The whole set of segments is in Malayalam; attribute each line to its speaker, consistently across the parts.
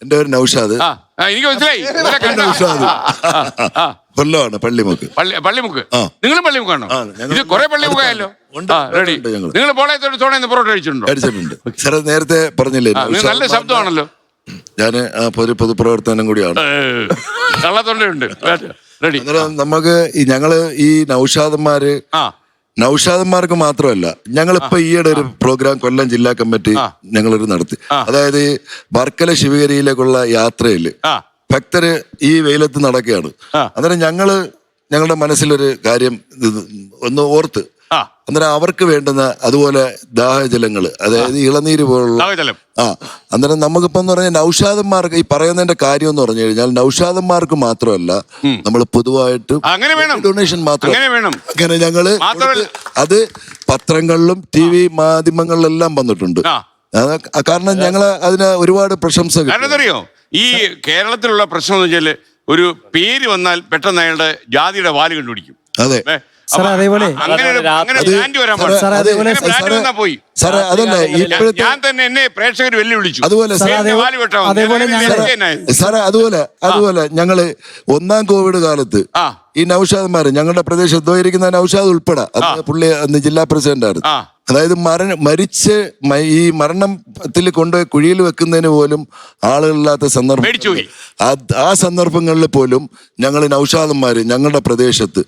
Speaker 1: എന്റെ പേര് നൗഷാദ്.
Speaker 2: എനിക്ക് മനസ്സിലായി.
Speaker 1: നൗഷാദ് കൊല്ലമാണ് പള്ളിമുക്ക്.
Speaker 2: പള്ളിമുക്ക്. നിങ്ങളും പള്ളിമുക്കാണോ? ഇത് കുറെ പള്ളിമുക്കായല്ലോ. റെഡി. നിങ്ങൾ പോളയത്തോട് സോണ പൊറോട്ട
Speaker 1: കഴിച്ചിട്ടുണ്ട് സാർ. നേരത്തെ പറഞ്ഞില്ലേ
Speaker 2: നല്ല ശബ്ദമാണല്ലോ.
Speaker 1: ഞാന് പൊതുപ്രവർത്തനം കൂടിയാണ്.
Speaker 2: കള്ളത്തൊണ്ടുണ്ട്. റെഡി.
Speaker 1: നമുക്ക് ഞങ്ങള് ഈ നൗഷാദന്മാർക്ക് മാത്രമല്ല, ഞങ്ങളിപ്പോ ഈയിടെ ഒരു പ്രോഗ്രാം കൊല്ലം ജില്ലാ കമ്മിറ്റി ഞങ്ങളൊരു നടത്തി. അതായത് വർക്കല ശിവഗിരിയിലേക്കുള്ള യാത്രയില് ഭക്തര് ഈ വെയിലത്ത് നടക്കുകയാണ്. അന്നേരം ഞങ്ങളുടെ മനസ്സിലൊരു കാര്യം ഒന്ന് ഓർത്ത്, അന്നേരം അവർക്ക് വേണ്ടുന്ന അതുപോലെ ദാഹജലങ്ങള്, അതായത് ഇളനീര് പോലുള്ള അന്നേരം നമുക്കിപ്പോ എന്ന് പറഞ്ഞാൽ നൗഷാദന്മാർക്ക് ഈ പറയുന്നതിന്റെ കാര്യം എന്ന് പറഞ്ഞു കഴിഞ്ഞാൽ നൗഷാദന്മാർക്ക് മാത്രമല്ല, നമ്മൾ പൊതുവായിട്ട് ഡൊണേഷൻ മാത്രം അങ്ങനെ ഞങ്ങള് അത് പത്രങ്ങളിലും TV മാധ്യമങ്ങളിലെല്ലാം വന്നിട്ടുണ്ട്. കാരണം ഞങ്ങള് അതിന് ഒരുപാട് പ്രശംസ.
Speaker 2: അറിയോ, ഈ കേരളത്തിലുള്ള പ്രശ്നം എന്ന് വെച്ചാല് ഒരു പേര് വന്നാൽ പെട്ടെന്ന് അയാളുടെ ജാതിയുടെ വാല് കണ്ടുപിടിക്കും.
Speaker 1: അതെ
Speaker 2: അതല്ല, ഞാൻ തന്നെ എന്നെ പ്രേക്ഷകർ വെല്ലുവിളിച്ചു.
Speaker 1: അതുപോലെ ഞങ്ങള് 1ാം കോവിഡ് കാലത്ത് ഈ നൗഷാദന്മാര് ഞങ്ങളുടെ പ്രദേശത്ത് ഇരിക്കുന്ന നൗഷാദ് ഉൾപ്പെടെ, പുള്ളി അന്ന് ജില്ലാ പ്രസിഡന്റ് ആയിരുന്നു. അതായത് മരിച്ച് ഈ മരണത്തിൽ കൊണ്ടുപോയി കുഴിയിൽ വെക്കുന്നതിന് പോലും ആളുകളില്ലാത്ത സന്ദർഭം. ആ സന്ദർഭങ്ങളിൽ പോലും ഞങ്ങൾ നൗഷാദന്മാര് ഞങ്ങളുടെ പ്രദേശത്ത്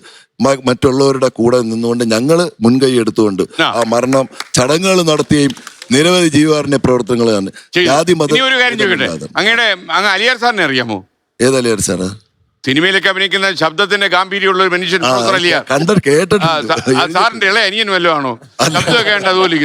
Speaker 1: മറ്റുള്ളവരുടെ കൂടെ നിന്നുകൊണ്ട് ഞങ്ങള് മുൻകൈ എടുത്തുകൊണ്ട് ആ മരണം ചടങ്ങുകൾ നടത്തുകയും നിരവധി ജീവകാരുണ്യ പ്രവർത്തനങ്ങൾ തന്നെ ജാതി മതം.
Speaker 2: അങ്ങയുടെ അലിയാർ സാറിനെ അറിയാമോ?
Speaker 1: ഏത് അലിയാർ സാറ്?
Speaker 2: സിനിമയിലൊക്കെ അഭിനയിക്കുന്ന ശബ്ദത്തിന്റെ ഗാംഭീര്യമുള്ള ഒരു മനുഷ്യൻ.
Speaker 1: കേട്ടിട്ടുണ്ട്.
Speaker 2: സാറിന്റെ ഇളയ അനിയൻ വല്ലതും ആണോ? ശബ്ദമൊക്കെ ഉണ്ട് അതുപോലെ.